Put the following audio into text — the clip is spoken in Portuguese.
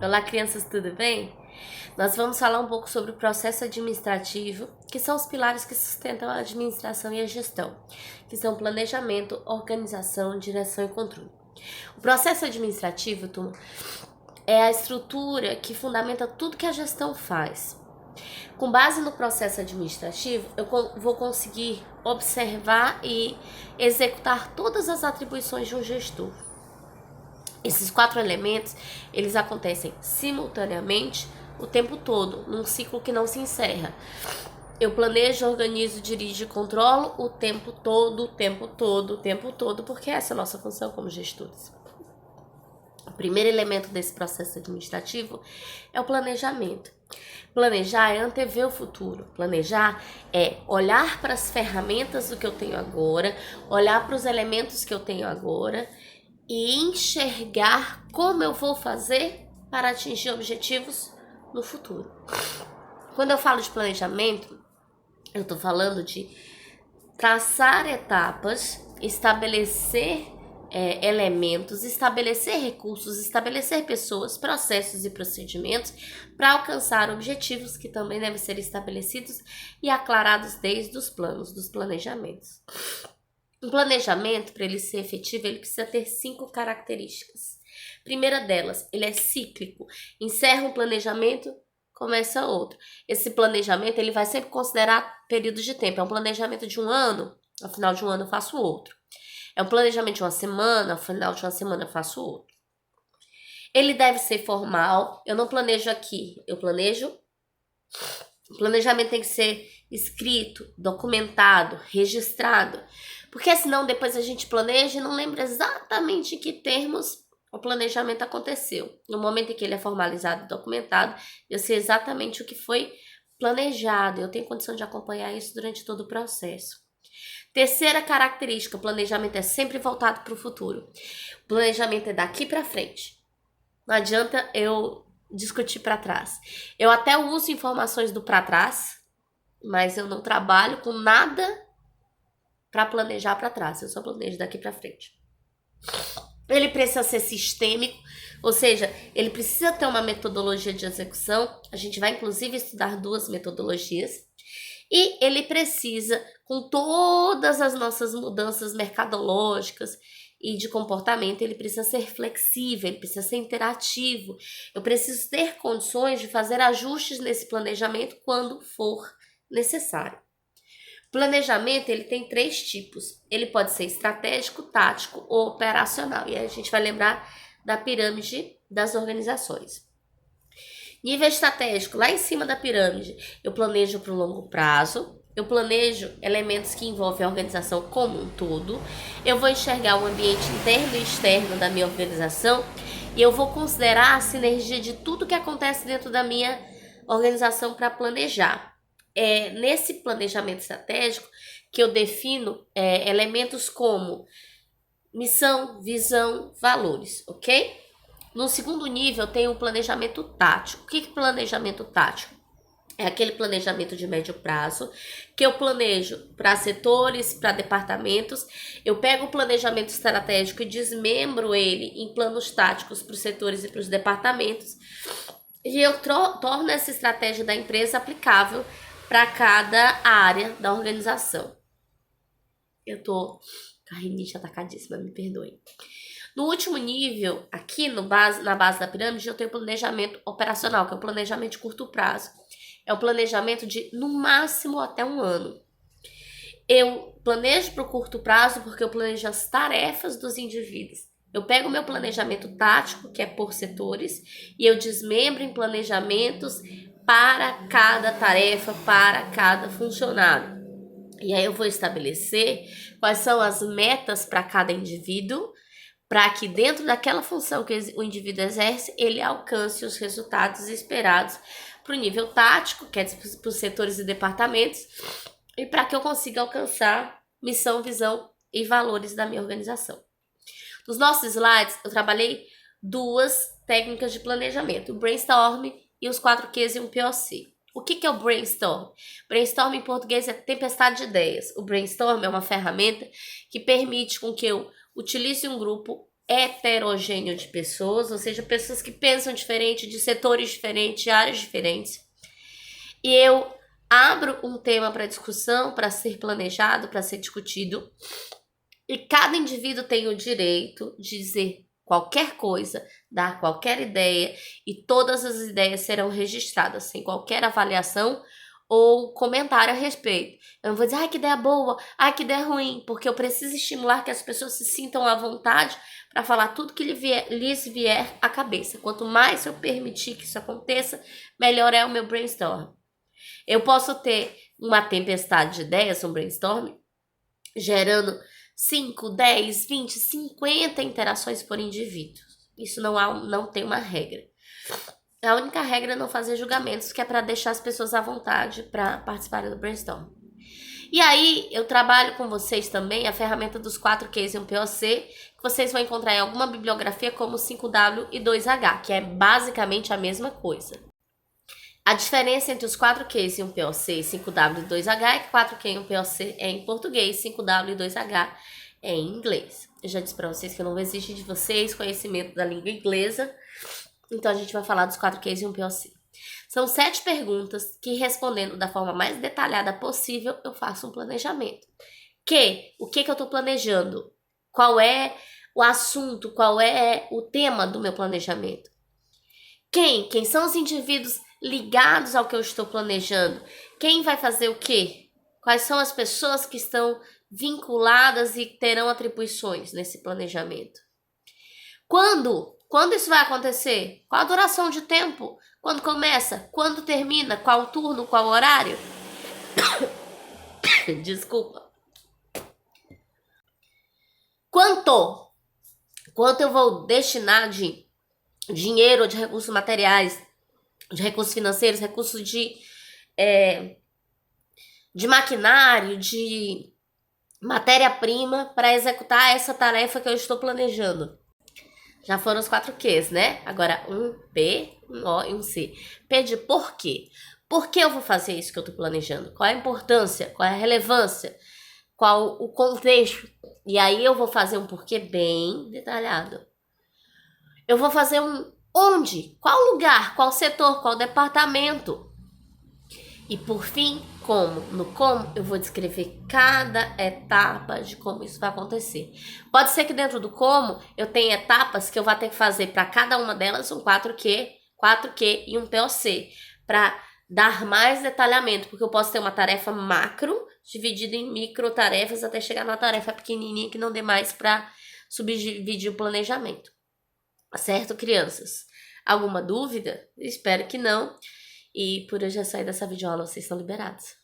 Olá, crianças, tudo bem? Nós vamos falar um pouco sobre o processo administrativo, que são os pilares que sustentam a administração e a gestão, que são planejamento, organização, direção e controle. O processo administrativo, turma, é a estrutura que fundamenta tudo que a gestão faz. Com base no processo administrativo, eu vou conseguir observar e executar todas as atribuições de um gestor. Esses 4 elementos, eles acontecem simultaneamente o tempo todo, num ciclo que não se encerra. Eu planejo, organizo, dirijo e controlo o tempo todo, porque essa é a nossa função como gestores. O primeiro elemento desse processo administrativo é o planejamento. Planejar é antever o futuro. Planejar é olhar para as ferramentas do que eu tenho agora, olhar para os elementos que eu tenho agora e enxergar como eu vou fazer para atingir objetivos no futuro. Quando eu falo de planejamento, eu estou falando de traçar etapas, estabelecer elementos, estabelecer recursos, estabelecer pessoas, processos e procedimentos para alcançar objetivos que também devem ser estabelecidos e aclarados desde os planos, dos planejamentos. Um planejamento, para ele ser efetivo, ele precisa ter 5 características. Primeira delas, ele é cíclico. Encerra um planejamento, começa outro. Esse planejamento, ele vai sempre considerar períodos de tempo. É um planejamento de um ano, ao final de um ano eu faço outro. É um planejamento de uma semana, ao final de uma semana eu faço outro. Ele deve ser formal. Eu não planejo aqui, eu planejo. O planejamento tem que ser escrito, documentado, registrado. Porque senão depois a gente planeja e não lembra exatamente em que termos o planejamento aconteceu. No momento em que ele é formalizado e documentado, eu sei exatamente o que foi planejado. Eu tenho condição de acompanhar isso durante todo o processo. Terceira característica, o planejamento é sempre voltado para o futuro. O planejamento é daqui para frente. Não adianta eu discutir para trás. Eu até uso informações do para trás, mas eu não trabalho com nada para planejar para trás. Eu só planejo daqui para frente. Ele precisa ser sistêmico, ou seja, ele precisa ter uma metodologia de execução. A gente vai inclusive estudar 2 metodologias. E ele precisa, com todas as nossas mudanças mercadológicas e de comportamento, ele precisa ser flexível, ele precisa ser interativo. Eu preciso ter condições de fazer ajustes nesse planejamento quando for necessário. Planejamento, ele tem 3 tipos. Ele pode ser estratégico, tático ou operacional. E aí a gente vai lembrar da pirâmide das organizações. Nível estratégico, lá em cima da pirâmide, eu planejo para o longo prazo. Eu planejo elementos que envolvem a organização como um todo. Eu vou enxergar o ambiente interno e externo da minha organização. E eu vou considerar a sinergia de tudo que acontece dentro da minha organização para planejar. É nesse planejamento estratégico que eu defino elementos como missão, visão, valores, ok? No segundo nível tem o planejamento tático. O que é planejamento tático? É aquele planejamento de médio prazo que eu planejo para setores, para departamentos. Eu pego o planejamento estratégico e desmembro ele em planos táticos para os setores e para os departamentos. E eu torno essa estratégia da empresa aplicável para cada área da organização. Eu tô com a rinite atacadíssima, me perdoem. No último nível, aqui na base da pirâmide, eu tenho o planejamento operacional, que é o planejamento de curto prazo. É o planejamento de, no máximo, até 1 ano. Eu planejo para o curto prazo porque eu planejo as tarefas dos indivíduos. Eu pego o meu planejamento tático, que é por setores, e eu desmembro em planejamentos para cada tarefa, para cada funcionário. E aí eu vou estabelecer quais são as metas para cada indivíduo, para que dentro daquela função que o indivíduo exerce, ele alcance os resultados esperados para o nível tático, que é para os setores e departamentos, e para que eu consiga alcançar missão, visão e valores da minha organização. Nos nossos slides, eu trabalhei 2 técnicas de planejamento, o brainstorm e os 4 Qs e um POC. O que é o brainstorm? Brainstorm em português é tempestade de ideias. O brainstorm é uma ferramenta que permite com que eu utilize um grupo heterogêneo de pessoas, ou seja, pessoas que pensam diferente, de setores diferentes, de áreas diferentes. E eu abro um tema para discussão, para ser planejado, para ser discutido. E cada indivíduo tem o direito de dizer qualquer coisa, dar qualquer ideia, e todas as ideias serão registradas sem qualquer avaliação ou comentário a respeito. Eu não vou dizer, ai, que ideia boa, ai, que ideia ruim, porque eu preciso estimular que as pessoas se sintam à vontade para falar tudo que lhes vier à cabeça. Quanto mais eu permitir que isso aconteça, melhor é o meu brainstorm. Eu posso ter uma tempestade de ideias, um brainstorm, gerando 5, 10, 20, 50 interações por indivíduo. Isso não tem uma regra. A única regra é não fazer julgamentos, que é para deixar as pessoas à vontade para participarem do brainstorm. E aí, eu trabalho com vocês também a ferramenta dos 4 Qs e um POC, que vocês vão encontrar em alguma bibliografia como 5W e 2H, que é basicamente a mesma coisa. A diferença entre os 4 Qs e um POC, 5W e 2H, é que 4Q e um POC é em português, 5W e 2H é em inglês. Eu já disse para vocês que eu não vou exigir de vocês conhecimento da língua inglesa, então a gente vai falar dos 4 Qs e um POC. São 7 perguntas que, respondendo da forma mais detalhada possível, eu faço um planejamento. O que eu estou planejando? Qual é o assunto? Qual é o tema do meu planejamento? Quem são os indivíduos ligados ao que eu estou planejando? Quem vai fazer o quê? Quais são as pessoas que estão vinculadas e terão atribuições nesse planejamento? Quando isso vai acontecer? Qual a duração de tempo? Quando começa? Quando termina? Qual turno? Qual horário? Desculpa. Quanto eu vou destinar de dinheiro, de recursos materiais, de recursos financeiros, recursos de maquinário, de matéria-prima para executar essa tarefa que eu estou planejando. Já foram os 4 Qs, né? Agora um P, um O e um C. P de por quê? Por que eu vou fazer isso que eu estou planejando? Qual é a importância? Qual é a relevância? Qual o contexto? E aí eu vou fazer um porquê bem detalhado. Eu vou fazer um onde? Qual lugar? Qual setor? Qual departamento? E por fim, como? No como, eu vou descrever cada etapa de como isso vai acontecer. Pode ser que dentro do como, eu tenha etapas que eu vou ter que fazer para cada uma delas um 4Q e um POC, para dar mais detalhamento, porque eu posso ter uma tarefa macro, dividida em micro tarefas, até chegar numa tarefa pequenininha que não dê mais para subdividir o planejamento. Certo, crianças? Alguma dúvida? Espero que não. E por eu já sair dessa videoaula, vocês estão liberados.